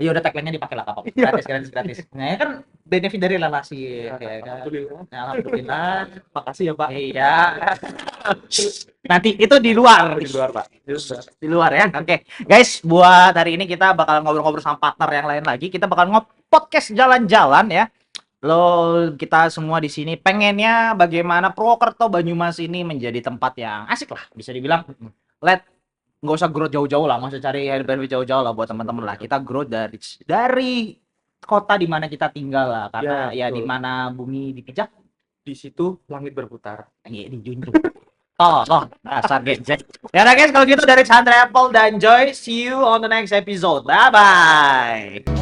Iya udah tagline-nya dipakai lah Pak. Gratis. Nah ya kan benefit dari relasi ya kan. Alhamdulillah. Alhamdulillah. Makasih ya Pak. Iya. Nanti itu di luar. Di luar Pak. Di luar ya. Oke. Guys, buat hari ini kita bakal ngobrol-ngobrol sama partner yang lain lagi. Kita bakal podcast jalan-jalan ya. Lo kita semua di sini pengennya bagaimana Purwokerto Banyumas ini menjadi tempat yang asik lah, bisa dibilang. Nggak usah growth jauh-jauh lah, masa cari benefit jauh-jauh lah buat teman-teman lah. Kita growth dari kota di mana kita tinggal lah, karena ya di betul. mana bumi dipijak, Di situ langit berputar. ya dijunjung. Tolong dasar gadget. Ya udah guys, kalau gitu dari Chandra Apple dan Joy, see you on the next episode. Bye bye.